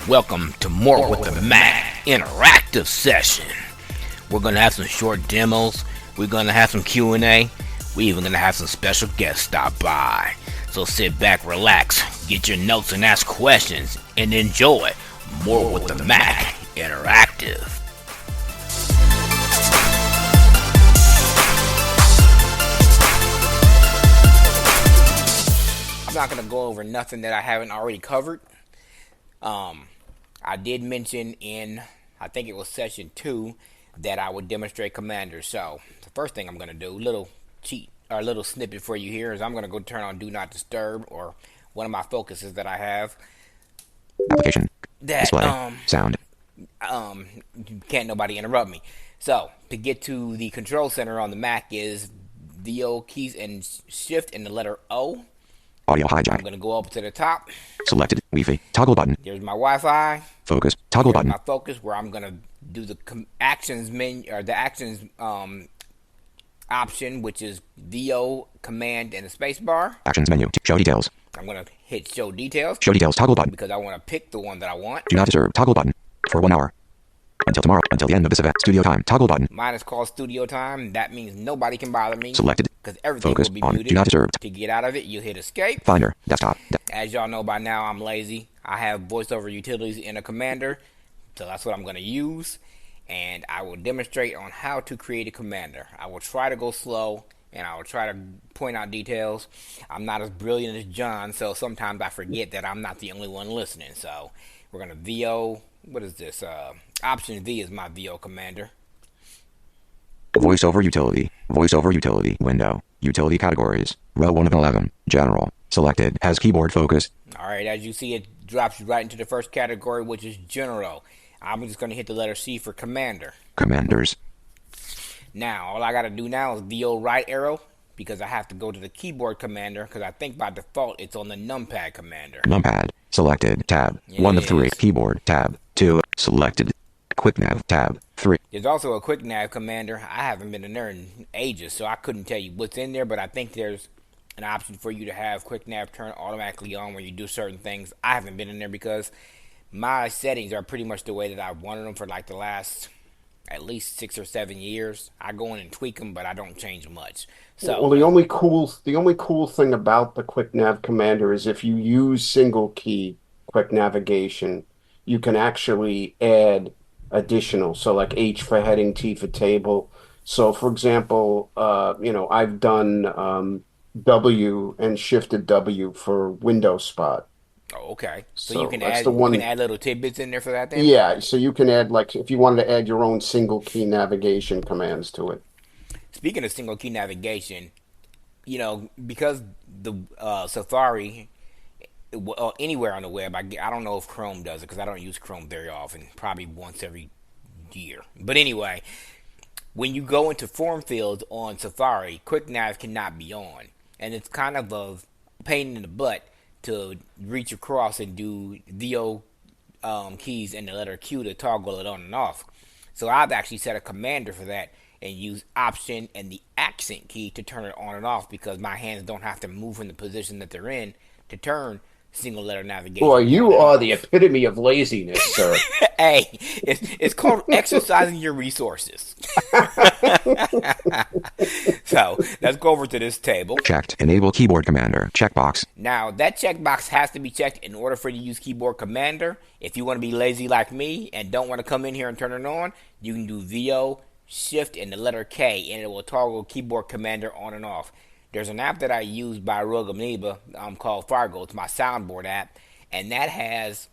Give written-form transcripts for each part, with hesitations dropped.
Welcome to more with the Mac interactive session. We're going to have some short demos. We're going to have some Q&A. We're even going to have some special guests stop by. So sit back, relax, get your notes and ask questions, and enjoy more with the Mac interactive. I'm not going to go over nothing that I haven't already covered. I did mention in, I think it was session 2, that I would demonstrate Commander. So the first thing I'm going to do, little snippet for you here, is I'm going to go turn on Do Not Disturb, or one of my focuses that I have. Application. That, Display. Sound. Can't nobody interrupt me. So to get to the control center on the Mac is VO keys and Shift and the letter O. Audio hijack. I'm going to go up to the top. Selected. Wi-Fi. Toggle button. There's my Wi-Fi. Focus. Toggle There's button. my focus, where I'm going to do the actions menu, or the actions option, which is VO, command, and the space bar. Actions menu. Show details. I'm going to hit show details. Show details. Toggle button. Because I want to pick the one that I want. Do not disturb. Toggle button. For 1 hour. Until tomorrow. Until the end of this event. Studio time. Toggle button. Mine is called studio time. That means nobody can bother me. Selected. Because everything Focus will be on. muted. Do not disturb. To get out of it, you hit escape. Finder. Desktop. As y'all know by now, I'm lazy. I have voiceover utilities in a Commander, so that's what I'm going to use. And I will demonstrate on how to create a Commander. I will try to go slow, and I will try to point out details. I'm not as brilliant as John, so sometimes I forget that I'm not the only one listening. So we're going to VO. What is this? Option V is my VO Commander. Voiceover utility. Voiceover utility. Window. Utility categories. Row 1 of 11. General. Selected. Has keyboard focus. Alright, as you see, it drops you right into the first category, which is General. I'm just going to hit the letter C for Commander. Commanders. Now, all I got to do now is VO right arrow, because I have to go to the keyboard Commander, because I think by default it's on the numpad Commander. Numpad. Selected. Tab. 1 of 3. Keyboard. Tab. 2. Selected. Quick nav. Tab. 3. There's also a quick nav Commander. I haven't been in there in ages, so I couldn't tell you what's in there, but I think there's an option for you to have quick nav turn automatically on when you do certain things. I haven't been in there because my settings are pretty much the way that I've wanted them for like the last at least 6 or 7 years. I go in and tweak them, but I don't change much. So, well, the only cool thing about the quick nav Commander is if you use single key quick navigation, you can actually add additional. So like H for heading, T for table. So for example, I've done W and shifted W for window spot. Oh, okay. So you can that's add the one. you can add little tidbits in there for that then? Yeah, so you can add, like, if you wanted to add your own single key navigation commands to it. Speaking of single key navigation, because the Safari, anywhere on the web, I don't know if Chrome does it, because I don't use Chrome very often, probably once every year. But anyway, when you go into form fields on Safari, quick nav cannot be on, and it's kind of a pain in the butt to reach across and do VO keys and the letter Q to toggle it on and off. So I've actually set a Commander for that and use Option and the accent key to turn it on and off, because my hands don't have to move in the position that they're in to turn single letter navigation. Boy, you are the epitome of laziness, sir. Hey, it's called exercising your resources. So let's go over to this table. Checked. Enable keyboard commander. Checkbox. Now that checkbox has to be checked in order for you to use keyboard commander. If you want to be lazy like me and don't want to come in here and turn it on, you can do VO, Shift, and the letter K, and it will toggle keyboard commander on and off. There's an app that I use by Rogue Amoeba called Fargo. It's my soundboard app, and that has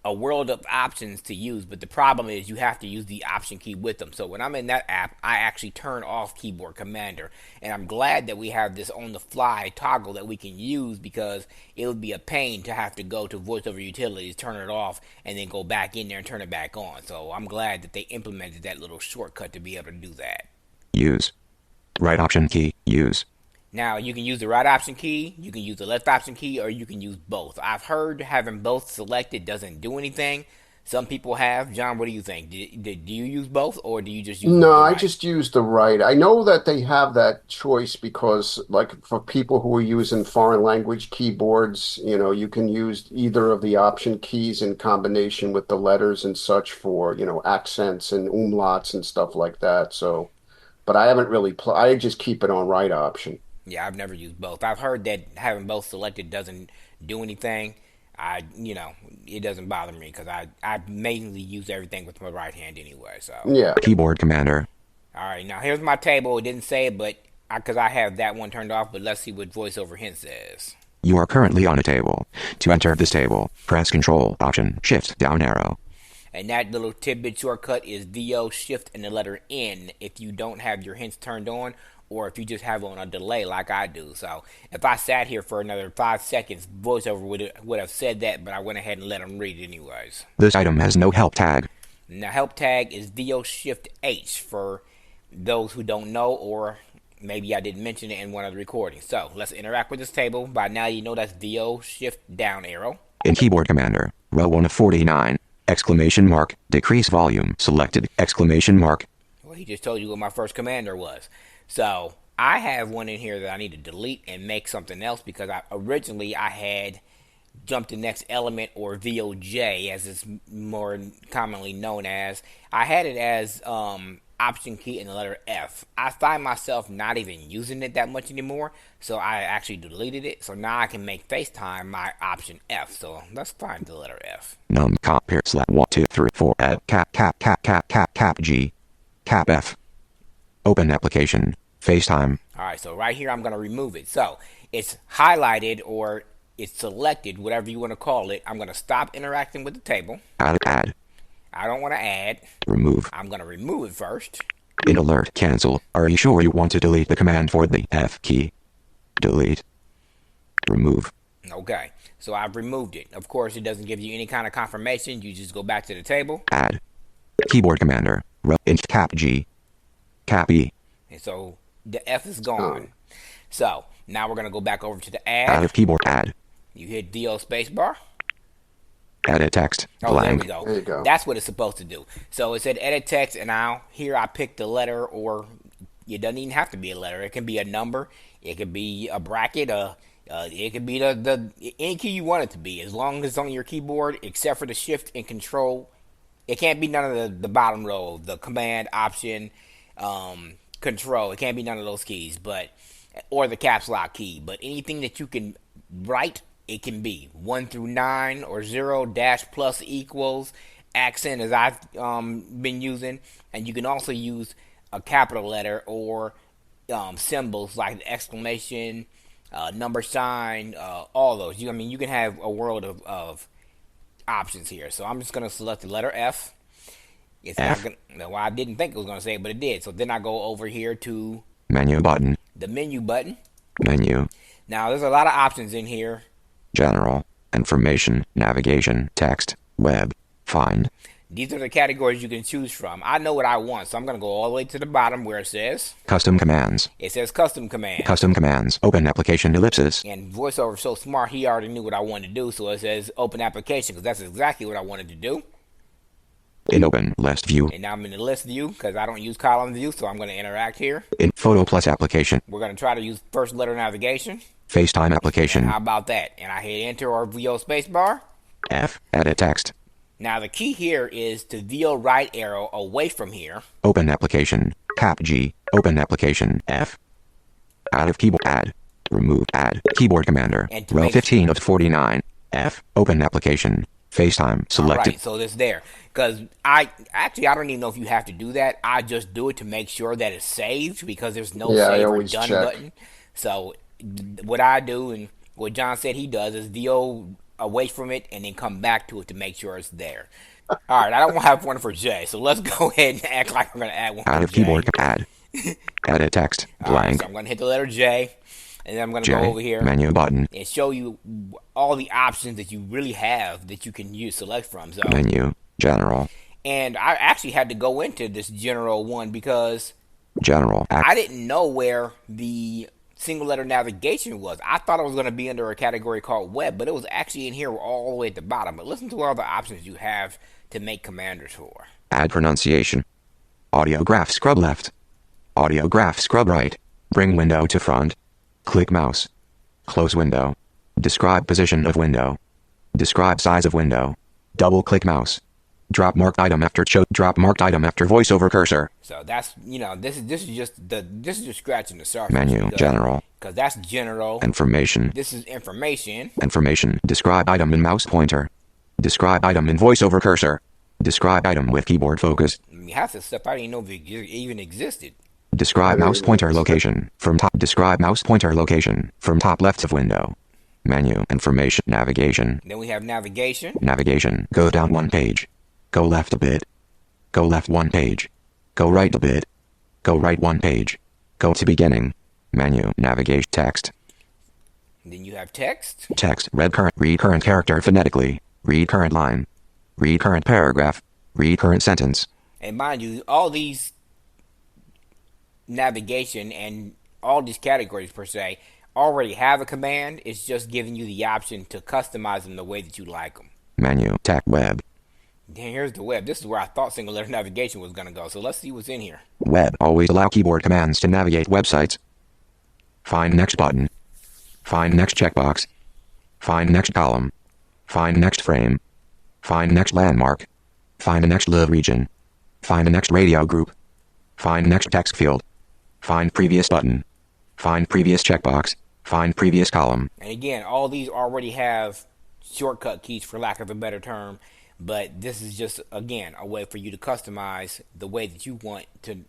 a world of options to use, but the problem is you have to use the option key with them. So when I'm in that app, I actually turn off keyboard commander, and I'm glad that we have this on the fly toggle that we can use, because it would be a pain to have to go to voiceover utilities, turn it off, and then go back in there and turn it back on. So I'm glad that they implemented that little shortcut to be able to do that. Use. Right option key. Use. Now, you can use the right option key, you can use the left option key, or you can use both. I've heard having both selected doesn't do anything, some people have. John, what do you think? Do you use both, or do you just use No, the I right? just use the right. I know that they have that choice because, like, for people who are using foreign language keyboards, you can use either of the option keys in combination with the letters and such for, accents and umlauts and stuff like that. So, but I haven't really I just keep it on right option. Yeah, I've never used both. I've heard that having both selected doesn't do anything. It doesn't bother me because I mainly use everything with my right hand anyway. So, Yeah. Keyboard commander. all right, now here's my table. It didn't say it, but because I have that one turned off, but let's see what VoiceOver Hint says. You are currently on a table. To enter this table, press Control, Option, Shift, down arrow. And that little tidbit shortcut is VO Shift and the letter N if you don't have your hints turned on, or if you just have it on a delay like I do. So if I sat here for another 5 seconds, VoiceOver would have said that, but I went ahead and let him read it anyways. This item has no help tag. Now help tag is VO Shift H for those who don't know, or maybe I didn't mention it in one of the recordings. So let's interact with this table. By now you know that's VO Shift down arrow. In Keyboard Commander, row 1 of 49, exclamation mark, decrease volume, selected, exclamation mark. Well, he just told you what my first commander was. So I have one in here that I need to delete and make something else because originally I had jump to next element, or VOJ as it's more commonly known as. I had it as option key and the letter F. I find myself not even using it that much anymore, so I actually deleted it. So now I can make FaceTime my option F. So let's find the letter F. Num cap here slash 1 2 3 4 at cap G cap F. Open application. FaceTime. Alright, so right here I'm going to remove it. So it's highlighted, or it's selected, whatever you want to call it. I'm going to stop interacting with the table. Add. I don't want to add. Remove. I'm going to remove it first. In alert, cancel. Are you sure you want to delete the command for the F key? Delete. Remove. Okay, so I've removed it. Of course, it doesn't give you any kind of confirmation. You just go back to the table. Add. Keyboard commander. Row in cap G. Cap E. And so the F is gone. So now we're going to go back over to the add. Out of keyboard add. You hit VO spacebar. Edit text. Oh, Blank. there we go. There you go. That's what it's supposed to do. So it said edit text, and now here I picked the letter, or it doesn't even have to be a letter. It can be a number. It could be a bracket. It could be the any key you want it to be, as long as it's on your keyboard, except for the shift and control. It can't be none of the bottom row, the command, option, control. It can't be none of those keys, or the caps lock key. But anything that you can write, it can be 1 through 9, or 0, dash, plus, equals, accent, as I've been using. And you can also use a capital letter, or symbols like exclamation, number sign, all those. You can have a world of options here. So I'm just going to select the letter F. It's F. not gonna, well, I didn't think it was going to say it, but it did. So then I go over here to Menu button. the menu button. Menu. Now there's a lot of options in here. General. Information. Navigation. Text. Web. Find. These are the categories you can choose from. I know what I want, so I'm going to go all the way to the bottom where it says Custom commands. custom command. Custom commands. Open application ellipsis. And VoiceOver is so smart, he already knew what I wanted to do, so it says open application, because that's exactly what I wanted to do. In open list view. And now I'm in the list view, because I don't use column view, so I'm going to interact here. In photo plus application. We're going to try to use first letter navigation. FaceTime application. How about that? And I hit enter or VO spacebar. F. Edit text. Now the key here is to VO right arrow away from here. Open application. Cap G. Open application. F. Out of keyboard. Add. Remove. Add. Keyboard commander. And to Row make- 15 of 49. F. Open application. FaceTime. Selected. Alright, so it's there. Because I don't even know if you have to do that. I just do it to make sure that it's saved, because there's no Yeah, I save or always done check. button. So what I do, and what John said he does, is VO away from it and then come back to it to make sure it's there. Alright, I don't have one for J, so let's go ahead and act like we're going to add one Out for of J. keyboard. Add. Edit text. Alright, Blank. so I'm going to hit the letter J, and then I'm going to J. go over here Menu button. and show you all the options that you really have that you can use, select from. So, Menu. General. and I actually had to go into this general one because General. I didn't know where the single letter navigation was. I thought it was going to be under a category called web, but it was actually in here all the way at the bottom. But listen to all the options you have to make commanders for. Add pronunciation. Audio graph scrub left. Audio graph scrub right. Bring window to front. Click mouse. Close window. Describe position of window. Describe size of window. Double click mouse. Drop marked item after voiceover cursor. So that's, this is just scratching the surface. Menu general. Because that's general. Information. This is information. Information. Describe item in mouse pointer. Describe item in voiceover cursor. Describe item with keyboard focus. Half the stuff I didn't know even existed. Describe mouse pointer location from top. Describe mouse pointer location from top left of window. Menu. Information. Navigation. Then we have navigation. Navigation. Go down one page. Go left a bit. Go left one page. Go right a bit. Go right one page. Go to beginning. Menu. Navigation. Text. Then you have text. Text. Read current character phonetically. Read current line. Read current paragraph. Read current sentence. And mind you, all these navigation and all these categories per se already have a command. It's just giving you the option to customize them the way that you like them. Menu. Tech web. Then here's the web. This is where I thought single letter navigation was going to go. So let's see what's in here. Web. Always allow keyboard commands to navigate websites. Find next button. Find next checkbox. Find next column. Find next frame. Find next landmark. Find the next live region. Find the next radio group. Find next text field. Find previous button. Find previous checkbox. Find previous column. And again, all these already have shortcut keys, for lack of a better term. But this is just, again, a way for you to customize the way that you want to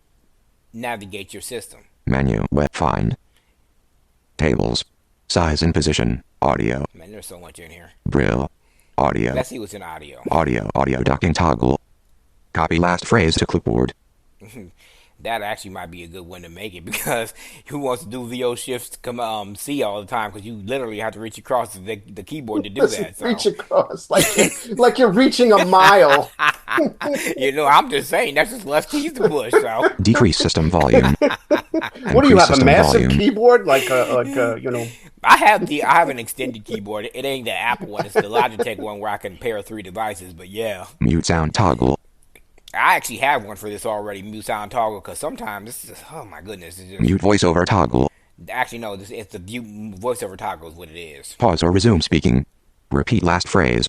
navigate your system. Menu. Web. Find. Tables. Size and position. Audio. Man, there's so much in here. Brill. Audio. Let's see what's in audio. Audio docking toggle. Copy last phrase to clipboard. That actually might be a good one to make it, because who wants to do VO shift C all the time? Because you literally have to reach across the keyboard to do that. So. Reach across like you're reaching a mile. I'm just saying that's just less keys to push. So Decrease system volume. What do you have, a massive keyboard like I have an extended keyboard. It ain't the Apple one. It's the Logitech one where I can pair 3 devices. But yeah, mute sound toggle. I actually have one for this already, mute sound toggle, because sometimes this is, oh my goodness. It's just, mute voiceover toggle. Actually, no, it's the mute voiceover toggle is what it is. Pause or resume speaking. Repeat last phrase.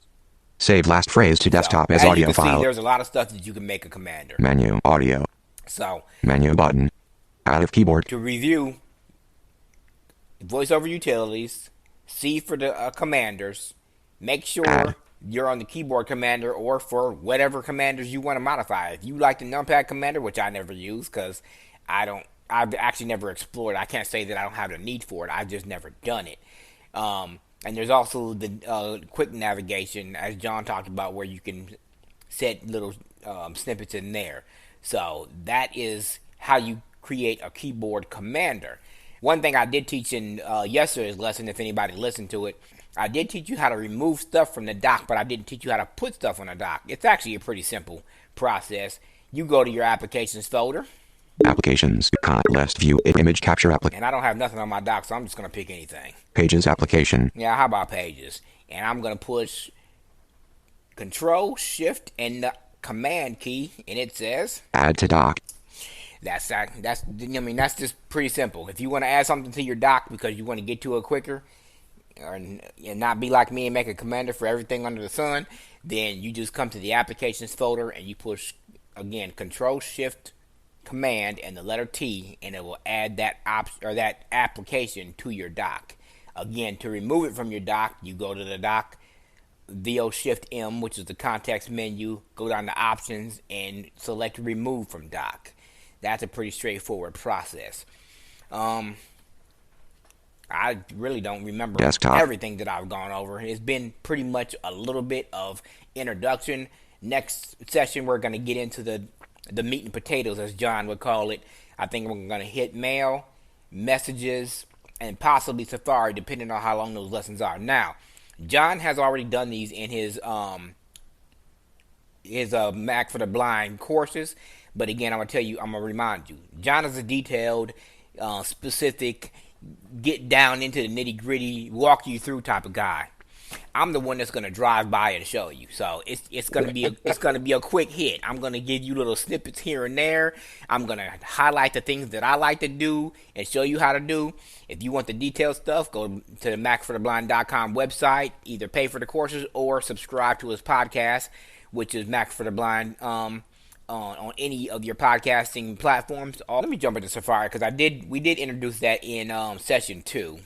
Save last phrase to desktop as audio you can file. See, there's a lot of stuff that you can make a commander. Menu. Audio. So. Menu button. Out of keyboard. To review, voiceover utilities, C for the commanders, make sure Add. You're on the keyboard commander or for whatever commanders you want to modify. If you like the numpad commander, which I never use because I've actually never explored. I can't say that I don't have the need for it. I've just never done it. And there's also the quick navigation, as John talked about, where you can set little snippets in there. So that is how you create a keyboard commander. One thing I did teach in yesterday's lesson, if anybody listened to it, I did teach you how to remove stuff from the dock, but I didn't teach you how to put stuff on the dock. It's actually a pretty simple process. You go to your applications folder. Applications. Last view image capture application. And I don't have nothing on my dock, so I'm just going to pick anything. Pages application. Yeah, how about pages? And I'm going to push Control, Shift, and the Command key, and it says add to dock. That's just pretty simple. If you want to add something to your dock because you want to get to it quicker, and not be like me and make a commander for everything under the sun, then you just come to the applications folder and you push, again, Control, Shift, Command, and the letter T, and it will add that that application to your dock. Again, to remove it from your dock, you go to the dock, VO Shift M, which is the context menu, go down to Options, and select Remove from dock. That's a pretty straightforward process. I really don't remember everything that I've gone over. It's been pretty much a little bit of introduction. Next session, we're going to get into the meat and potatoes, as John would call it. I think we're going to hit mail, messages, and possibly Safari, depending on how long those lessons are. Now, John has already done these in his Mac for the Blind courses. But again, I'm going to remind you, John is a detailed, specific, get down into the nitty gritty, walk you through type of guy. I'm the one that's gonna drive by and show you. So it's gonna be a quick hit. I'm gonna give you little snippets here and there. I'm gonna highlight the things that I like to do and show you how to do. If you want the detailed stuff, go to the MacForTheBlind.com website. Either pay for the courses or subscribe to his podcast, which is Mac for the Blind. On any of your podcasting platforms. Let me jump into Safari because we did introduce that in session 2.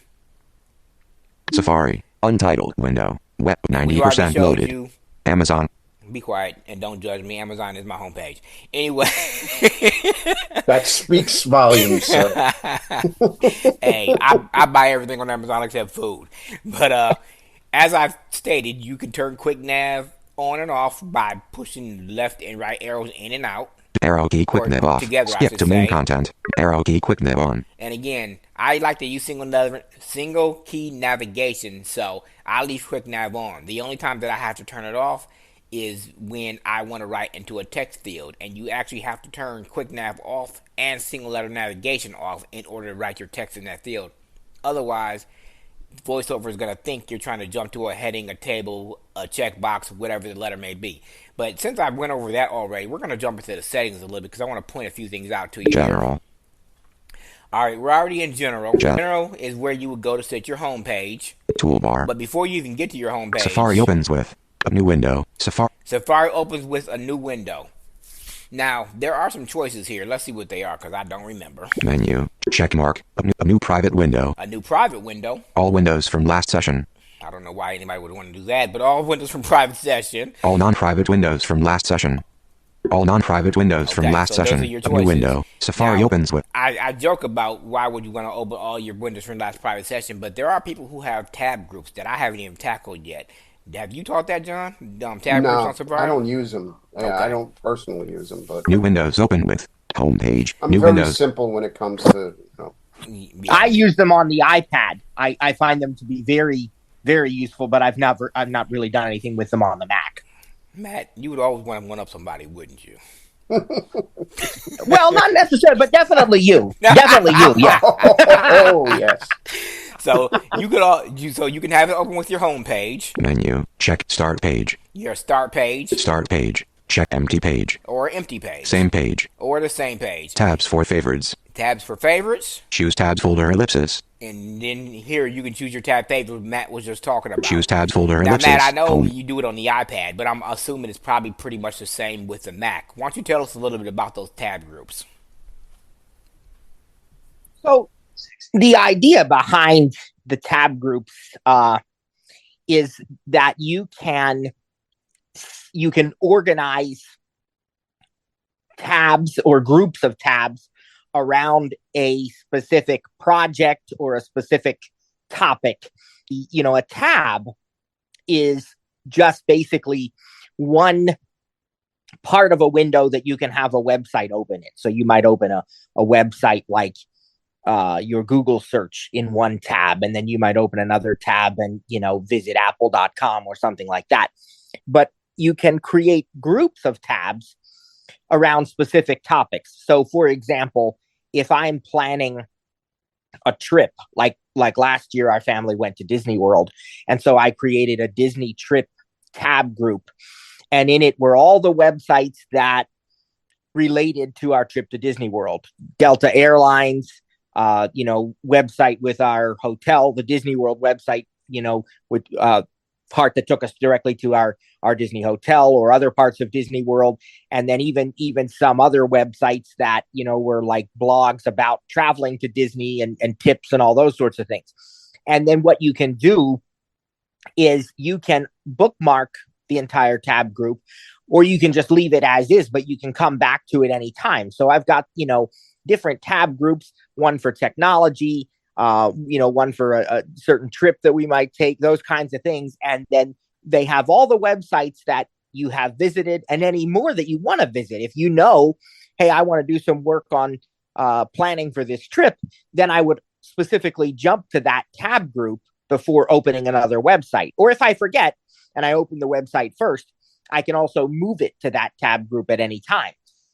Safari. Untitled window. Web 90% loaded. You. Amazon. Be quiet and don't judge me. Amazon is my homepage. Anyway. That speaks volumes, sir. Hey, I buy everything on Amazon except food. But as I've stated, you can turn QuickNav on and off by pushing left and right arrows in and out. Arrow key QuickNav off. Together, Skip to main content. Arrow key QuickNav on. And again, I like to use single key navigation, so I leave QuickNav on. The only time that I have to turn it off is when I want to write into a text field, and you actually have to turn QuickNav off and single letter navigation off in order to write your text in that field. Otherwise, VoiceOver is going to think you're trying to jump to a heading, a table, a checkbox, whatever the letter may be. But since I went over that already, we're going to jump into the settings a little bit because I want to point a few things out to you. General. All right, we're already in General. General is where you would go to set your home page. Toolbar. But before you even get to your home page, Safari opens with a new window. Safari opens with a new window. Now, there are some choices here. Let's see what they are because I don't remember. Menu. Check mark. A new private window. A new private window. All windows from last session. I don't know why anybody would want to do that, but all windows from private session. All non-private windows from last session. All non-private windows from last session. A new window. Safari opens with. I joke about why would you want to open all your windows from last private session, but there are people who have tab groups that I haven't even tackled yet. Have you taught that, John? Tab groups on Safari? I don't use them. Okay. I don't personally use them, but new windows open with homepage. I'm new very windows. Simple when it comes to. I use them on the iPad. I find them to be very, very useful, but I've not really done anything with them on the Mac. Matt, you would always want to one up somebody, wouldn't you? Well, not necessarily, but definitely you. Definitely you. Yeah. Oh yes. So you can have it open with your home page. Menu. Check start page. Your start page. Start page. Check empty page. Or empty page. Same page. Or the same page. Tabs for favorites. Tabs for favorites. Choose tabs folder ellipsis. And then here you can choose your tab favorite Matt was just talking about. Choose tabs folder now, ellipsis. Matt, I know you do it on the iPad, but I'm assuming it's probably pretty much the same with the Mac. Why don't you tell us a little bit about those tab groups? So the idea behind the tab groups is that you can organize tabs or groups of tabs around a specific project or a specific topic. You know, a tab is just basically one part of a window that you can have a website open in. So you might open a website like your Google search in one tab, and then you might open another tab and, visit apple.com or something like that. But you can create groups of tabs around specific topics. So, for example, if I'm planning a trip, like last year, our family went to Disney World. And so I created a Disney trip tab group. And in it were all the websites that related to our trip to Disney World. Delta Airlines, website with our hotel, the Disney World website, with part that took us directly to our Disney hotel or other parts of Disney World. And then even some other websites that, were like blogs about traveling to Disney and tips and all those sorts of things. And then what you can do is you can bookmark the entire tab group, or you can just leave it as is, but you can come back to it anytime. So I've got, different tab groups, one for technology, one for a certain trip that we might take, those kinds of things. And then they have all the websites that you have visited and any more that you want to visit. If hey, I want to do some work on planning for this trip, then I would specifically jump to that tab group before opening another website. Or if I forget and I open the website first, I can also move it to that tab group at any time.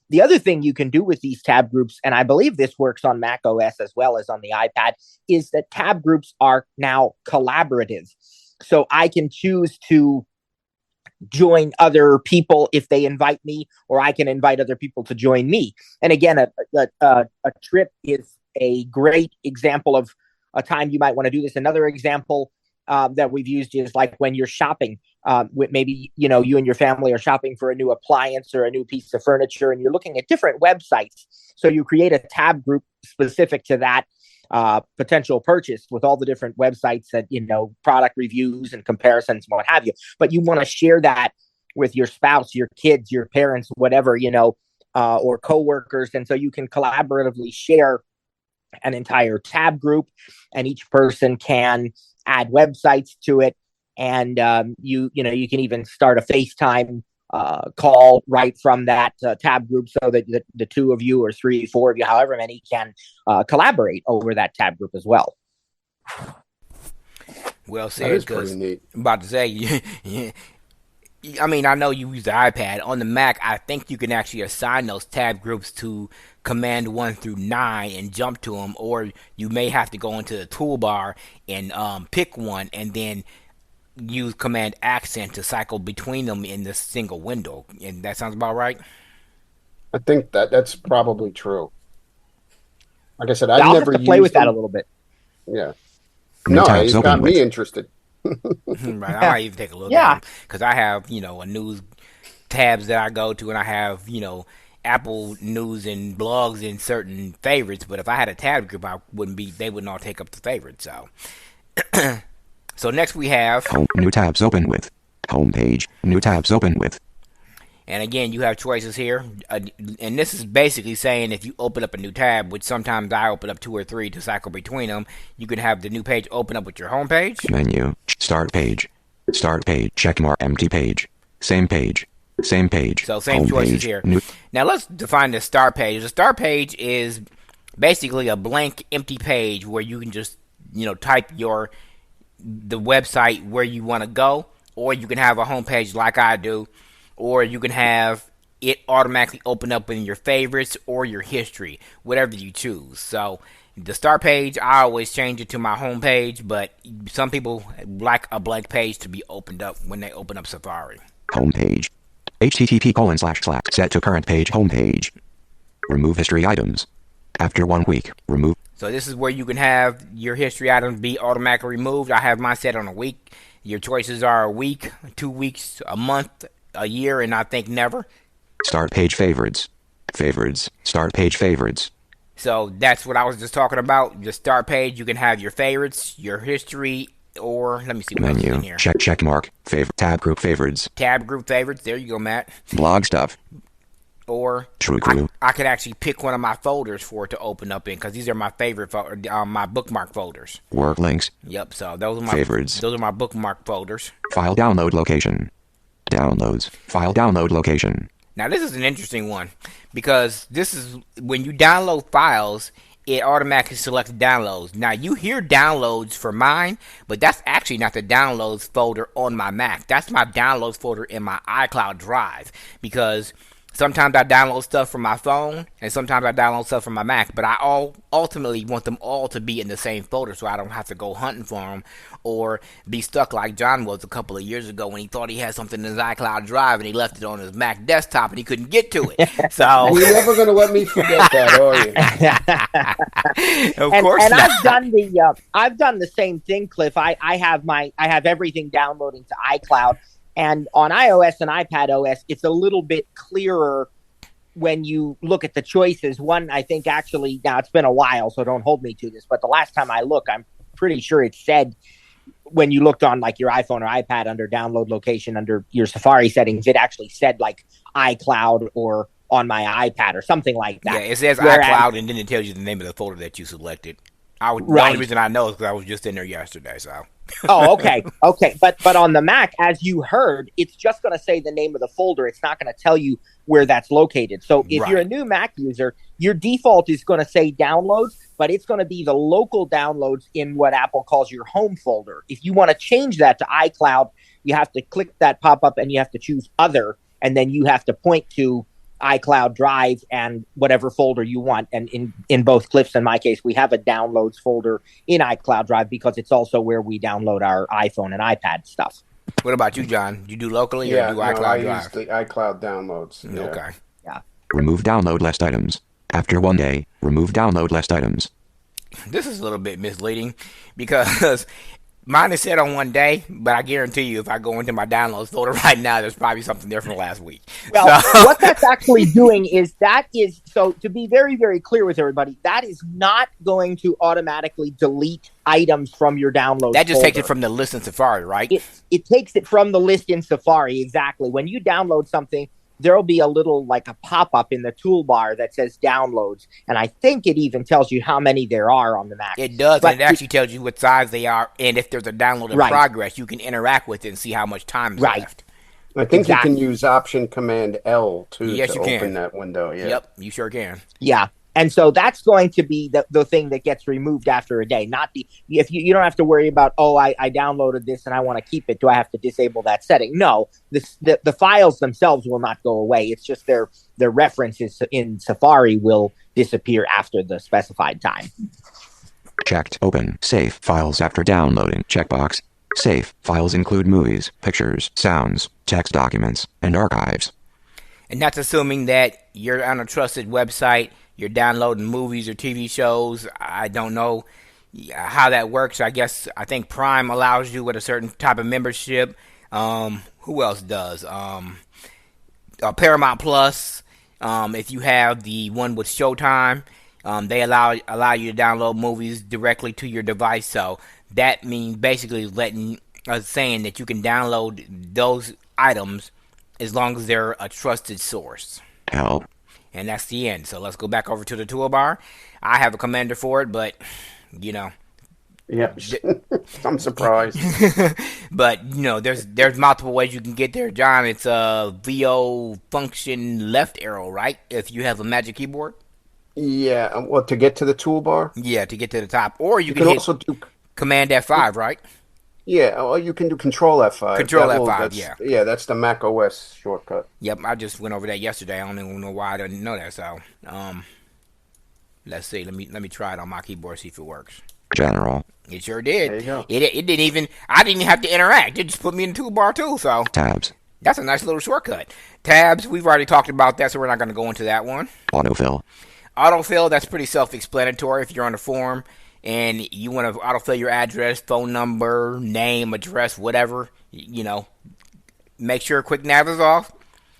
The other thing you can do with these tab groups, and I believe this works on Mac OS as well as on the iPad, is that tab groups are now collaborative. So I can choose to join other people if they invite me, or I can invite other people to join me. And again, a trip is a great example of a time you might want to do this. Another example that we've used is like when you're shopping. Maybe you and your family are shopping for a new appliance or a new piece of furniture, and you're looking at different websites. So you create a tab group specific to that potential purchase with all the different websites that, product reviews and comparisons and what have you. But you want to share that with your spouse, your kids, your parents, whatever, or coworkers. And so you can collaboratively share an entire tab group, and each person can add websites to it. And you can even start a FaceTime call right from that tab group, so that the two of you or three, four of you, however many, can collaborate over that tab group as well. Well said. That is pretty neat. I'm about to say, I mean, I know you use the iPad. On the Mac, I think you can actually assign those tab groups to Command 1 through 9 and jump to them, or you may have to go into the toolbar and pick one and then use Command Accent to cycle between them in this single window. And that sounds about right? I think that's probably true. Like I said, I'll have to play with that a little bit. Yeah. New tabs it's got open me with. interested. Right, I might even take a look Yeah. at them, because I have, a news tabs that I go to, and I have, Apple news and blogs in certain favorites. But if I had a tab group, they wouldn't all take up the favorites. So, so next we have New tabs open with. Homepage. New tabs open with. And again, you have choices here. And this is basically saying if you open up a new tab, which sometimes I open up 2 or 3 to cycle between them, you can have the new page open up with your home page. Menu. Start page. Start page. Checkmark. Empty page. Same page. Same page. So same home choices page. here. New. Now let's define the start page. The start page is basically a blank, empty page where you can just, type the website where you want to go, or you can have a home page like I do, or you can have it automatically open up in your favorites or your history, whatever you choose. So the start page, I always change it to my home page, but some people like a blank page to be opened up when they open up Safari. Home page. http:// set to current page home page. Remove history items. After 1 week, remove. So this is where you can have your history items be automatically removed. I have mine set on a week. Your choices are a week, 2 weeks, a month, a year, and I think never. Start page favorites. Favorites. Start page favorites. So that's what I was just talking about. The start page, you can have your favorites, your history, or let me see what else is in Menu. here. Check mark. Favorite. Tab group favorites. Tab group favorites. There you go, Matt. Blog stuff. Or True Crew. I could actually pick one of my folders for it to open up in, because these are my favorite my bookmark folders. Work links. Yep. So those are my Favorites. Those are my bookmark folders. File download location. Downloads. File download location. Now this is an interesting one, because this is when you download files, it automatically selects downloads. Now you hear downloads for mine, but that's actually not the downloads folder on my Mac. That's my downloads folder in my iCloud drive, because sometimes I download stuff from my phone, and sometimes I download stuff from my Mac, but I ultimately want them all to be in the same folder, so I don't have to go hunting for them or be stuck like John was a couple of years ago when he thought he had something in his iCloud drive and he left it on his Mac desktop and he couldn't get to it. So You're never going to let me forget that, are you? of course and not. I've done the same thing, Cliff. I have everything downloading to iCloud. And on iOS and iPad OS, it's a little bit clearer when you look at the choices. One, I think actually, now it's been a while, so don't hold me to this, but the last time I looked, I'm pretty sure it said when you looked on like your iPhone or iPad under download location, under your Safari settings, it actually said like iCloud or on my iPad or something like that. Yeah, it says iCloud, and then it tells you the name of the folder that you selected. The only reason I know is because I was just in there yesterday, so. Oh, okay. But on the Mac, as you heard, it's just going to say the name of the folder. It's not going to tell you where that's located. So if you're a new Mac user, your default is going to say downloads, but it's going to be the local downloads in what Apple calls your home folder. If you want to change that to iCloud, you have to click that pop-up and you have to choose other, and then you have to point to iCloud Drive and whatever folder you want. And in both Cliff's and my case, we have a downloads folder in iCloud Drive because it's also where we download our iPhone and iPad stuff. What about you, John? You do locally Yeah, or do no, iCloud I Drive? use the iCloud downloads. Yeah. Okay. Yeah. Remove download list items. After 1 day, remove download list items. This is a little bit misleading because mine is set on 1 day, but I guarantee you if I go into my downloads folder right now, there's probably something there from last week. Well, what that's actually doing is so to be very, very clear with everybody, that is not going to automatically delete items from your downloads That just folder. takes it from the list in Safari, right? It takes it from the list in Safari, exactly. When you download something, there'll be a little like a pop-up in the toolbar that says downloads, and I think it even tells you how many there are on the Mac. It does, But and it actually tells you what size they are, and if there's a download in Right. progress, you can interact with it and see how much time is Right. left. I think Exactly. you can use Option Command L too Yes, to you can. open that window. Yeah. Yep, you sure can. Yeah. And so that's going to be the thing that gets removed after a day. Not if you don't have to worry about, I downloaded this and I want to keep it. Do I have to disable that setting? No, the files themselves will not go away. It's just their references in Safari will disappear after the specified time. Checked. Open. Save files after downloading. Checkbox. Save files include movies, pictures, sounds, text documents, and archives. And that's assuming that you're on a trusted website, you're downloading movies or TV shows. I don't know how that works. I think Prime allows you with a certain type of membership. Who else does? Paramount Plus. If you have the one with Showtime, they allow you to download movies directly to your device. So that means basically saying that you can download those items as long as they're a trusted source. Help. And that's the end. So let's go back over to the toolbar. I have a commander for it, but Yeah. I'm surprised. but there's multiple ways you can get there, John. It's a VO function left arrow, right? If you have a Magic Keyboard. Yeah. Well, to get to the toolbar, Yeah, to get to the top, or you you can can hit also do. Command F5, right? Yeah, or you can do Control F5. Control F5, yeah. Yeah, that's the Mac OS shortcut. Yep, I just went over that yesterday. I don't even know why I didn't know that. So, let's see. Let me try it on my keyboard, see if it works. General. It sure did. There you go. It didn't even. I didn't even have to interact. It just put me in the toolbar too. So Tabs. that's a nice little shortcut. Tabs. We've already talked about that, so we're not going to go into that one. Autofill. Autofill. That's pretty self-explanatory. If you're on the forum and you want to autofill your address, phone number, name, address, whatever, make sure Quick Nav is off.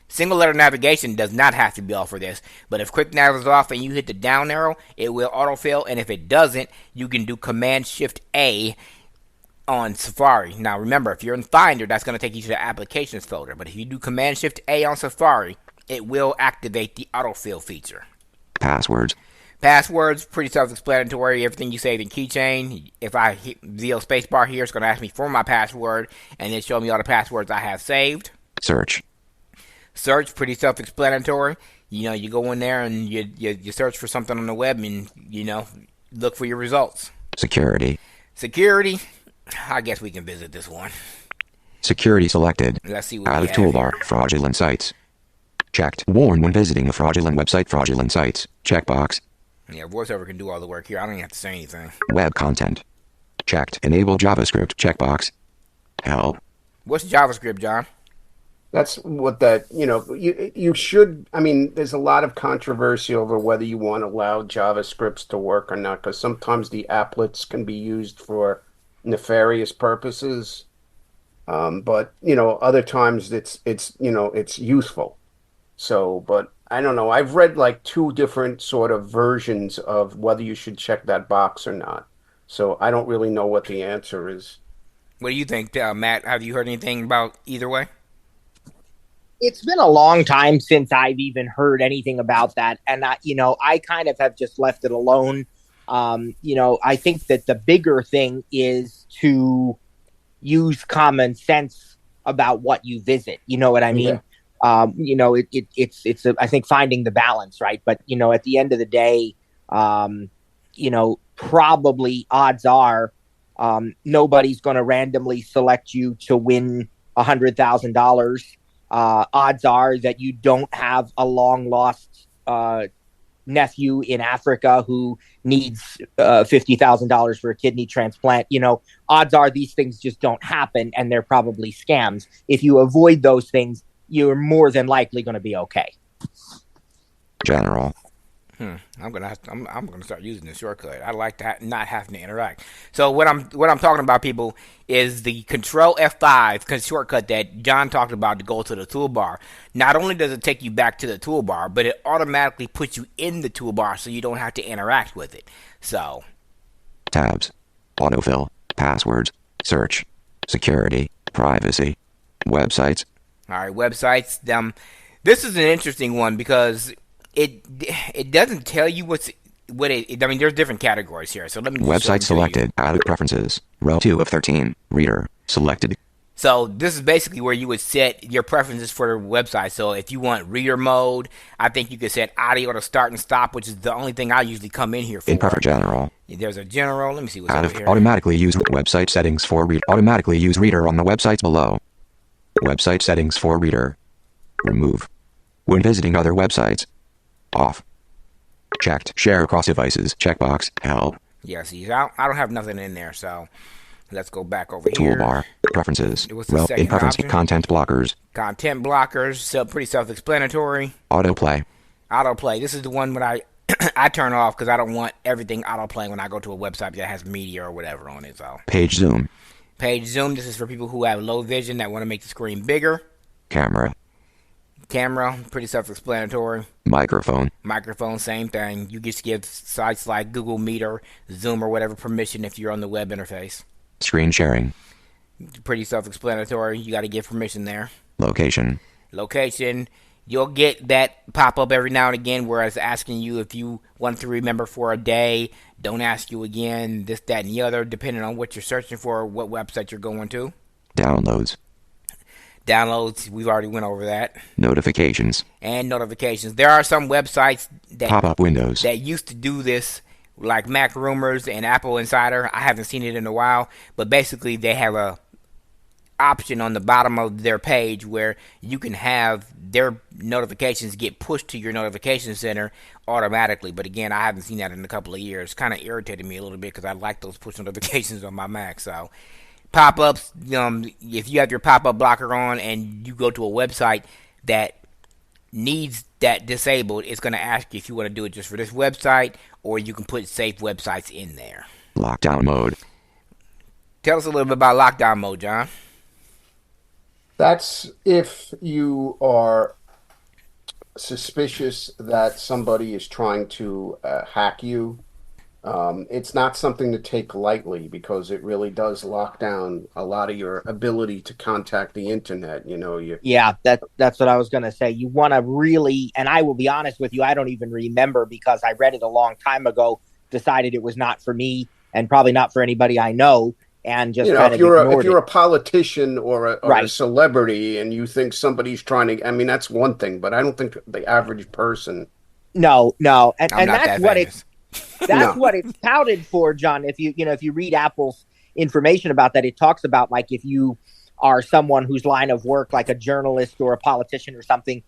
Single letter navigation does not have to be off for this, but if Quick Nav is off and you hit the down arrow, it will autofill, and if it doesn't, you can do Command Shift A on Safari. Now remember, if you're in Finder, that's going to take you to the Applications folder, but if you do Command Shift A on Safari, it will activate the autofill feature. Passwords. Passwords, pretty self-explanatory. Everything you save in Keychain. If I hit VO spacebar here, it's going to ask me for my password, and then show me all the passwords I have saved. Search. Search, pretty self-explanatory. You go in there and you search for something on the web and, look for your results. Security. Security, I guess we can visit this one. Security selected. Let's see what Out we of have toolbar. here. Fraudulent sites. Checked. Warn when visiting a fraudulent website. Fraudulent sites. Checkbox. Yeah, VoiceOver can do all the work here. I don't even have to say anything. Web content. Checked. Enable JavaScript. Checkbox. Help. What's JavaScript, John? That's what you should. I mean, there's a lot of controversy over whether you want to allow JavaScripts to work or not, because sometimes the applets can be used for nefarious purposes. But other times it's useful. So, but I don't know. I've read like 2 different sort of versions of whether you should check that box or not. So I don't really know what the answer is. What do you think, Matt? Have you heard anything about either way? It's been a long time since I've even heard anything about that. And, I kind of have just left it alone. I think that the bigger thing is to use common sense about what you visit. You know what I mean? Yeah. It's I think finding the balance, right? But, at the end of the day, probably odds are nobody's going to randomly select you to win $100,000 odds are that you don't have a long lost nephew in Africa who needs $50,000 for a kidney transplant. Odds are these things just don't happen, and they're probably scams. If you avoid those things, you're more than likely going to be okay. General. I'm gonna start using this shortcut. I like that, not having to interact. So what I'm talking about, people, is the Control F5 shortcut that John talked about to go to the toolbar. Not only does it take you back to the toolbar, but it automatically puts you in the toolbar, so you don't have to interact with it. So Tabs. Autofill. Passwords. Search. Security. Privacy. Websites. all right, websites. This is an interesting one because it doesn't tell you what it. I mean, there's different categories here. So let me. Website selected. Added preferences. Row 2 of 13. Reader. Selected. So this is basically where you would set your preferences for the website. So if you want reader mode, I think you could set audio to start and stop, which is the only thing I usually come in here for. In prefer general. There's a general. Let me see what's Add over here. automatically use website settings for read. Automatically use reader on the websites below. Website settings for reader. Remove. When visiting other websites. Off. Checked. Share across devices. Checkbox. Help. Yeah, see, I don't have nothing in there, so let's go back over here. Toolbar. Preferences. What's the Row second in preference. option? Content blockers. Content blockers, pretty self-explanatory. Autoplay. Autoplay. This is the one when I I turn off because I don't want everything autoplaying when I go to a website that has media or whatever on it. So Page zoom. page zoom. This is for people who have low vision that want to make the screen bigger. Camera. Camera, pretty self-explanatory. Microphone. Microphone, same thing. You just give sites like Google Meet or Zoom or whatever permission if you're on the web interface. Screen sharing. Pretty self-explanatory. You got to give permission there. Location. Location. You'll get that pop up every now and again where it's asking you if you want to remember for a day. Don't ask you again, this, that, and the other, depending on what you're searching for, what website you're going to. Downloads. Downloads, we've already went over that. Notifications. And notifications. There are some websites that Pop-up windows. that used to do this, like Mac Rumors and Apple Insider. I haven't seen it in a while, but basically they have a option on the bottom of their page where you can have their notifications get pushed to your notification center automatically. But again, I haven't seen that in a couple of years. Kind of irritated me a little bit because I like those push notifications on my Mac. So pop-ups, if you have your pop-up blocker on and you go to a website that needs that disabled, it's going to ask you if you want to do it just for this website, or you can put safe websites in there. Lockdown mode. Tell us a little bit about lockdown mode, John. That's if you are suspicious that somebody is trying to hack you. It's not something to take lightly because it really does lock down a lot of your ability to contact the internet. Yeah, that's what I was going to say. You want to really, and I will be honest with you, I don't even remember because I read it a long time ago, decided it was not for me and probably not for anybody I know. And just if you're a politician or a celebrity and you think somebody's trying to, I mean, that's one thing, but I don't think the average person. No, and that's what famous. That's what it's touted for, John. If you read Apple's information about that, it talks about like if you are someone whose line of work, like a journalist or a politician or something,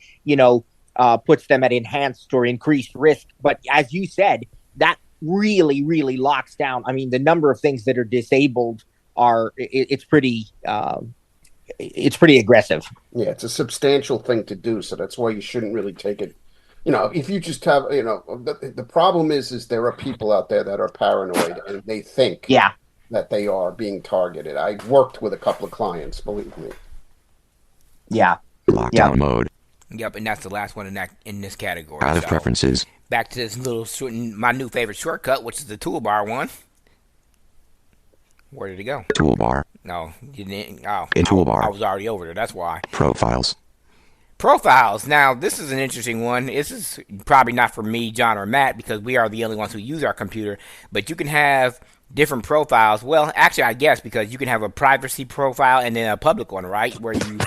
puts them at enhanced or increased risk. But as you said, that really, really locks down. I mean, the number of things that are disabled it's pretty aggressive. Yeah, it's a substantial thing to do, so that's why you shouldn't really take it. If you just have, the problem is there are people out there that are paranoid and they think that they are being targeted. I worked with a couple of clients, believe me. Yeah. Lockdown mode. Yep, and that's the last one in this category. Out of preferences. Back to this my new favorite shortcut, which is the toolbar one. Where did it go? Toolbar. No, you didn't. Oh, in toolbar. I was already over there. That's why. Profiles. Profiles. Now, this is an interesting one. This is probably not for me, John, or Matt, because we are the only ones who use our computer. But you can have different profiles. Well, actually, I guess because you can have a privacy profile and then a public one, right? Where you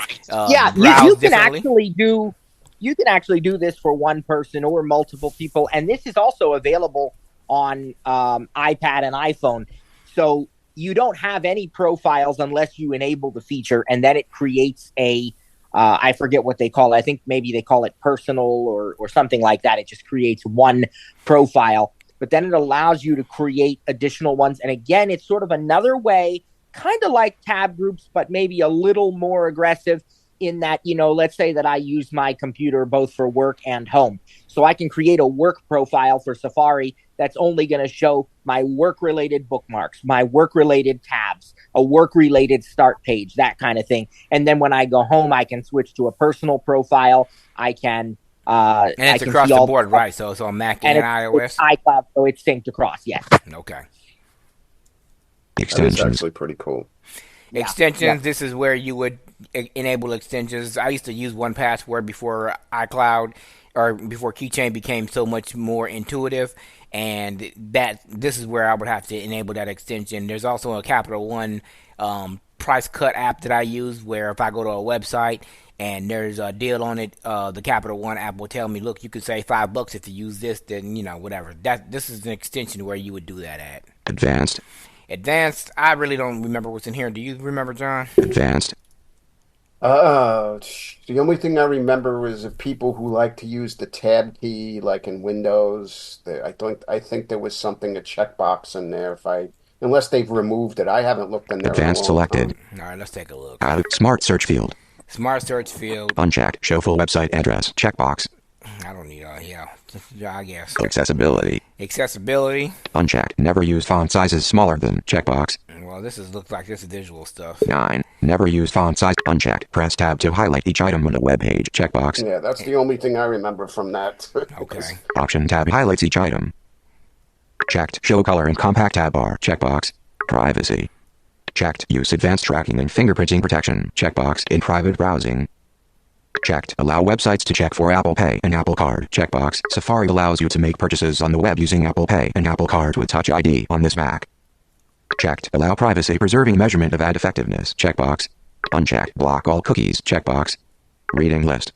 you can actually do this for one person or multiple people, and this is also available on iPad and iPhone. So you don't have any profiles unless you enable the feature, and then it creates a I forget what they call it. I think maybe they call it personal or something like that. It just creates one profile, but then it allows you to create additional ones. And again, it's sort of another way, kind of like tab groups, but maybe a little more aggressive in that, let's say that I use my computer both for work and home. So I can create a work profile for Safari that's only going to show my work-related bookmarks, my work-related tabs, a work-related start page, that kind of thing. And then when I go home, I can switch to a personal profile. I can and it's across the board, right? So it's on Mac and iOS? It's iCloud, so it's synced across, yes. Okay. Extensions. That's actually pretty cool. Extensions, this is where you would enable extensions. I used to use 1Password before iCloud or before Keychain became so much more intuitive, and this is where I would have to enable that extension. There's also a Capital One price cut app that I use where if I go to a website and there's a deal on it, the Capital One app will tell me, look, you can save $5 if you use this, then, whatever. This is an extension where you would do that at. Advanced, I really don't remember what's in here. Do you remember, John? Advanced. The only thing I remember is of people who like to use the tab key, like in Windows. I think there was a checkbox in there. Unless they've removed it, I haven't looked in there. Advanced selected. All right, let's take a look. Smart search field. Smart search field. Unchecked. Show full website address. Checkbox. I don't need I guess. Accessibility. Unchecked. Never use font sizes smaller than. Checkbox. Well, looks like this is visual stuff. 9. Never use font size. Unchecked. Press tab to highlight each item on the web page. Checkbox. Yeah, that's the only thing I remember from that. Okay. Option tab highlights each item. Checked. Show color and compact tab bar. Checkbox. Privacy. Checked. Use advanced tracking and fingerprinting protection. Checkbox. In private browsing. Checked. Allow websites to check for Apple Pay and Apple Card. Checkbox. Safari allows you to make purchases on the web using Apple Pay and Apple Card with Touch ID on this Mac. Checked. Allow privacy-preserving measurement of ad effectiveness. Checkbox. Unchecked. Block all cookies. Checkbox. Reading list.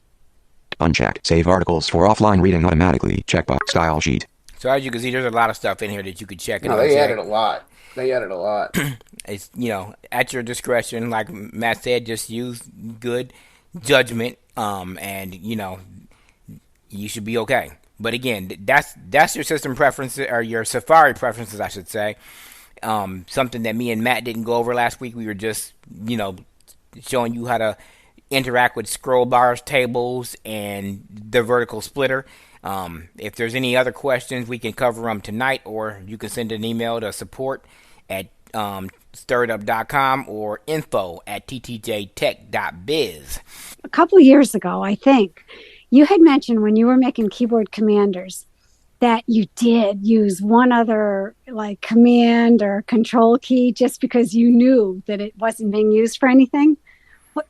Unchecked. Save articles for offline reading automatically. Checkbox. Style sheet. So as you can see, there's a lot of stuff in here that you could check. No, they added a lot. It's, at your discretion. Like Matt said, just use good judgment, and you should be okay. But again, that's your system preferences, or your Safari preferences, I should say. Something that me and Matt didn't go over last week. We were just showing you how to interact with scroll bars, tables, and the vertical splitter. If there's any other questions, we can cover them tonight, or you can send an email to support at stirredup.com or info@ttjtech.biz. A couple of years ago, I think, you had mentioned when you were making keyboard commanders that you did use one other like command or control key just because you knew that it wasn't being used for anything.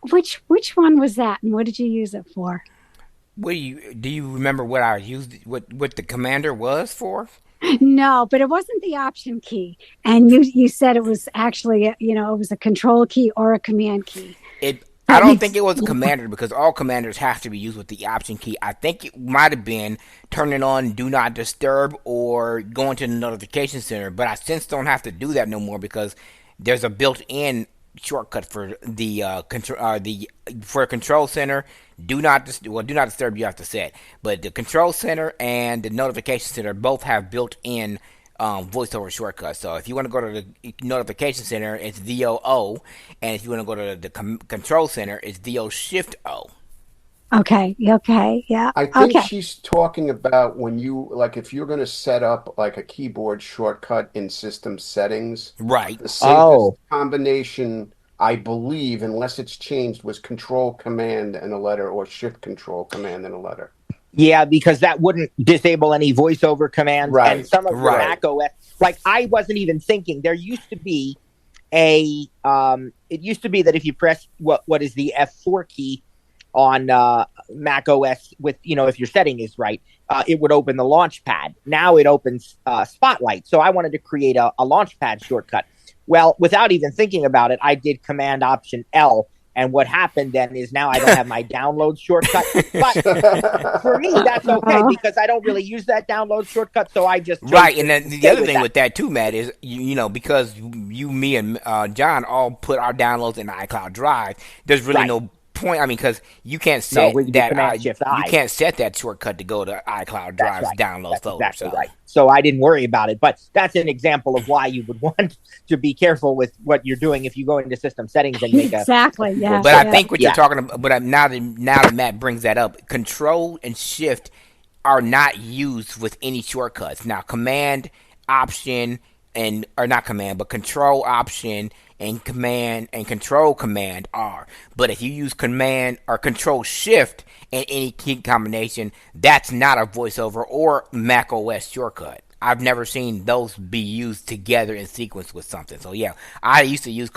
Which one was that, and what did you use it for? Do you remember what I used? What the commander was for? No, but it wasn't the option key, and you said it was actually it was a control key or a command key. I don't think it was a commander, because all commanders have to be used with the option key. I think it might have been turning on Do Not Disturb or going to the notification center, but I since don't have to do that no more because there's a built-in shortcut for the control center. Do not disturb you have to set, but the control center and the notification center both have built-in voiceover shortcuts. So if you want to go to the notification center, it's VOO, and if you want to go to the control center, it's VO Shift O. Okay, yeah. I think she's talking about when you, like, if you're going to set up like a keyboard shortcut in system settings, right? The safest combination, I believe, unless it's changed, was Control Command and a letter, or Shift Control Command and a letter. Yeah, because that wouldn't disable any voiceover commands. Right. And some of your Mac OS, like I wasn't even thinking. There used to be it used to be that if you press what is the F4 key on Mac OS with, if your setting is right, it would open the Launchpad. Now it opens Spotlight. So I wanted to create a Launchpad shortcut. Well, without even thinking about it, I did Command Option L. And what happened then is now I don't have my download shortcut. But for me, that's okay because I don't really use that download shortcut. So I just right. And then the other thing with that too, Matt, is because you, me, and John all put our downloads in the iCloud Drive. There's really no point. I mean, because you can't No, set we can do Command Shift I. you can't set that shortcut to go to iCloud Drive's download That's folder. exactly right. So I didn't worry about it, but that's an example of why you would want to be careful with what you're doing if you go into system settings and make exactly. Yeah. But I think what you're talking about. But now that Matt brings that up, Control and Shift are not used with any shortcuts. Now, Command, Option, or not Command, but Control, Option, and Command and Control Command are. But if you use Command or Control Shift in any key combination, that's not a VoiceOver or Mac OS shortcut. I've never seen those be used together in sequence with something. So yeah, I used to use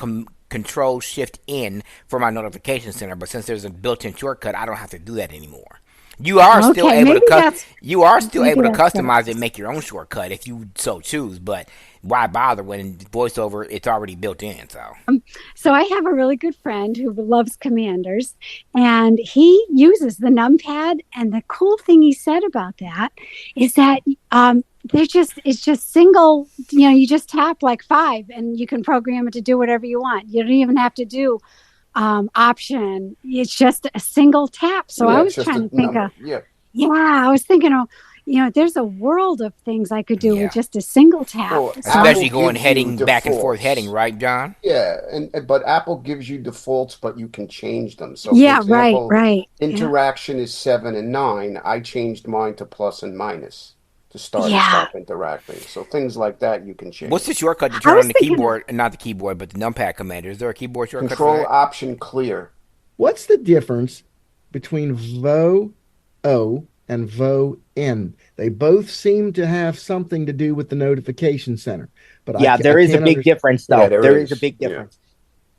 Control Shift N for my notification center, but since there's a built-in shortcut, I don't have to do that anymore. You are still able to customize it and make your own shortcut if you so choose, but why bother when VoiceOver it's already built in? So I have a really good friend who loves Commanders, and he uses the numpad. And the cool thing he said about that is that it's just single. You just tap like 5, and you can program it to do whatever you want. You don't even have to do option. It's just a single tap. So I was trying to think I was thinking there's a world of things I could do with just a single tap. Well, especially going back and forth heading, right, John? Yeah, but Apple gives you defaults, but you can change them. So for example, interaction is 7 and 9. I changed mine to plus and minus to start and stop interacting. So things like that you can change. What's the shortcut to turn on the keyboard, not the keyboard, but the numpad commander? Is there a keyboard shortcut? Control Option Clear. What's the difference between VO-O and VO-N? They both seem to have something to do with the notification center. But there is a big difference, though. Yeah, there is a big difference.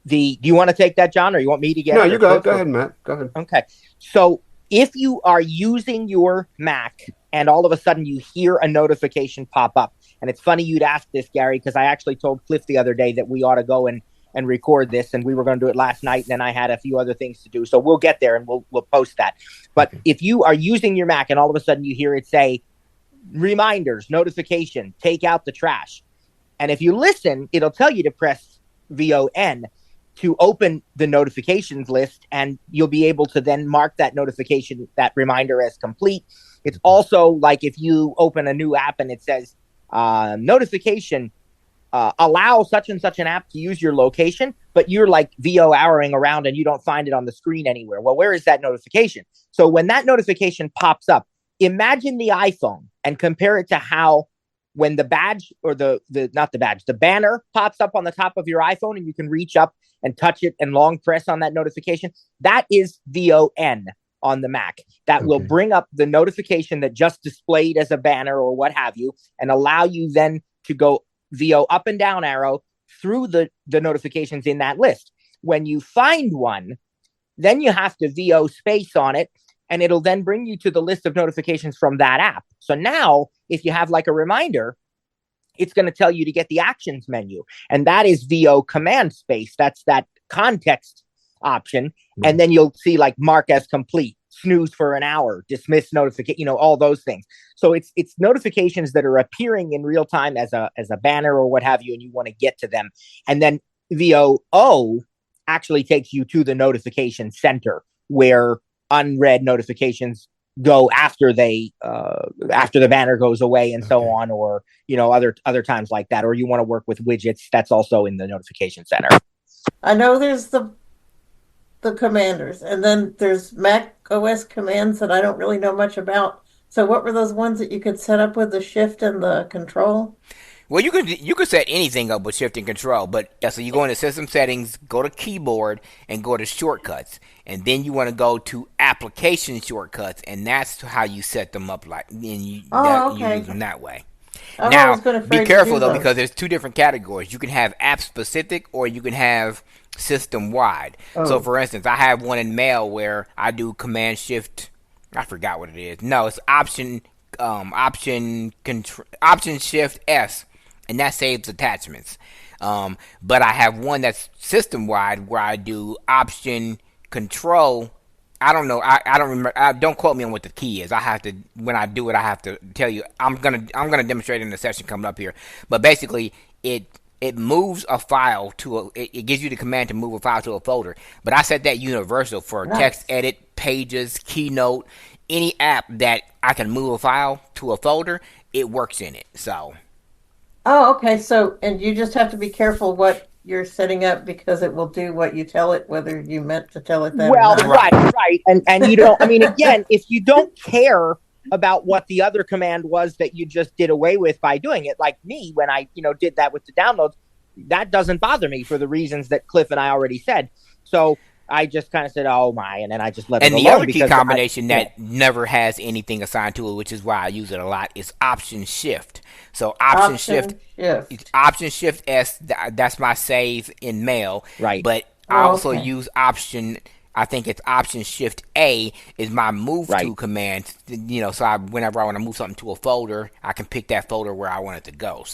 Do you want to take that, John, or you want me to get it? No, you go. Go ahead, Matt. Go ahead. Okay. So if you are using your Mac and all of a sudden you hear a notification pop up, and it's funny you'd ask this, Gary, because I actually told Cliff the other day that we ought to go and record this, and we were going to do it last night, and then I had a few other things to do. So we'll get there and we'll post that. But if you are using your Mac and all of a sudden you hear it say, reminders, notification, take out the trash. And if you listen, it'll tell you to press VON to open the notifications list, and you'll be able to then mark that notification, that reminder, as complete. It's also like if you open a new app and it says notification, allow such and such an app to use your location, but you're like VO-houring around and you don't find it on the screen anywhere. Well, where is that notification? So when that notification pops up, imagine the iPhone and compare it to how when the badge or the banner pops up on the top of your iPhone and you can reach up and touch it and long press on that notification. That is VON on the Mac. That will bring up the notification that just displayed as a banner or what have you, and allow you then to go VO up and down arrow through the notifications in that list. When you find one, then you have to VO space on it, and it'll then bring you to the list of notifications from that app. So now, if you have like a reminder, it's going to tell you to get the actions menu, and that is VO command space. That's that context option. And then you'll see like mark as complete, snooze for an hour, dismiss notification, all those things. So it's notifications that are appearing in real time as a banner or what have you, and you want to get to them. And then VOO actually takes you to the notification center where unread notifications go after the banner goes away and so on, or other times like that. Or you want to work with widgets, that's also in the notification center. I know there's the commanders, and then there's Mac OS commands that I don't really know much about. So what were those ones that you could set up with the shift and the control? Well, you could set anything up with shift and control, but so you go into system settings, go to keyboard, and go to shortcuts, and then you want to go to application shortcuts, and that's how you set them up. You use them that way. Now, be careful though, because there's 2 different categories. You can have app specific, or you can have system wide. So for instance, I have one in Mail where I do Command Shift. I forgot what it is. No, it's Option Shift S, and that saves attachments. But I have one that's system wide where I do Option Control. I don't know. I don't remember. Don't quote me on what the key is. When I do it, I have to tell you. I'm gonna demonstrate in the session coming up here. But basically, it it moves a file to it gives you the command to move a file to a folder. But I set that universal for text edit, pages, Keynote, any app that I can move a file to a folder, it works in it. So. Oh, okay. So, and you just have to be careful what you're setting up because it will do what you tell it, whether you meant to tell it that Well, or not. right. And you don't, I mean, again, if you don't care about what the other command was that you just did away with by doing it, like me, when I, did that with the downloads, that doesn't bother me for the reasons that Cliff and I already said. So I just kind of said, oh my, and then I just let it alone. And the other key combination that never has anything assigned to it, which is why I use it a lot, is Option Shift. So Option Shift S, that's my save in Mail. Right. But I also use Option, I think it's Option Shift A is my move to command. So whenever I want to move something to a folder, I can pick that folder where I want it to go.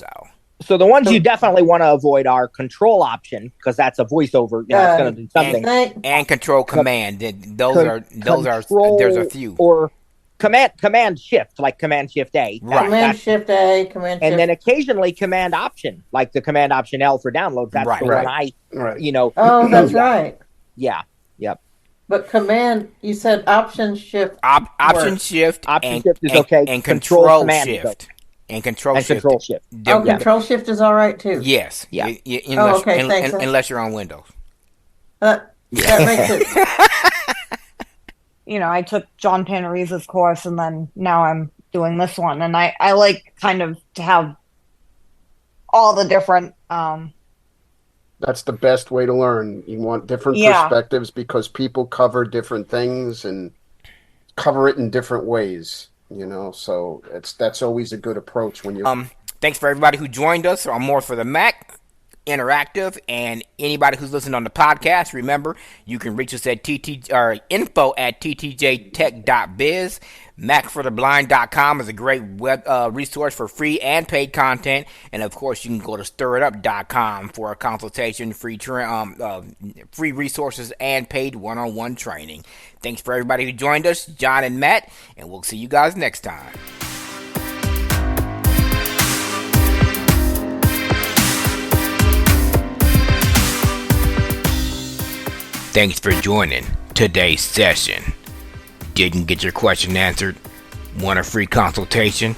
So the ones you definitely want to avoid are Control Option, because that's a voiceover. It's going to do something. And Control Command. There's a few. Or Command Shift, like Command Shift A. Right. Command Shift A, Command Shift. And then occasionally Command Option, like the Command Option L for downloads. That's the one I. Oh, that's right. Yeah. Yep. But Command, you said Option Shift. Option Shift. Option Shift is okay. And Control Shift. And Control Shift. Control Shift. Control Shift is all right too. Yes. Yeah. Unless you're on Windows. That makes it. I took John Panarese's course, and then now I'm doing this one, and I like kind of to have all the different. That's the best way to learn. You want different perspectives because people cover different things and cover it in different ways. So that's always a good approach when you. Thanks for everybody who joined us on More for the Mac Interactive, and anybody who's listening on the podcast. Remember, you can reach us at info@ttjtech.biz. Macfortheblind.com is a great web resource for free and paid content, and of course, you can go to stiritup.com for a consultation, free resources, and paid one-on-one training. Thanks for everybody who joined us, John and Matt, and we'll see you guys next time. Thanks for joining today's session. Didn't get your question answered? Want a free consultation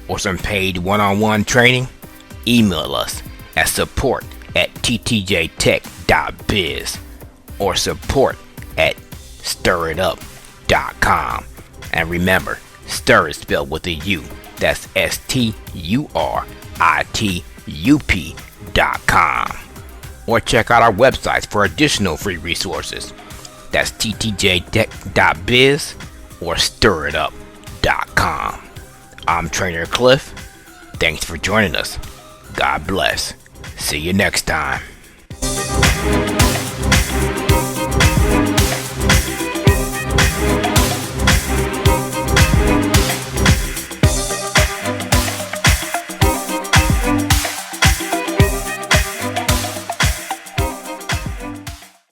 or some paid one-on-one training? Email us at support@ttjtech.biz or support@stiritup.com. And remember, stir is spelled with a U. That's STURITUP.com. Or check out our websites for additional free resources. That's ttjtech.biz or stiritup.com. I'm Trainer Cliff. Thanks for joining us. God bless. See you next time.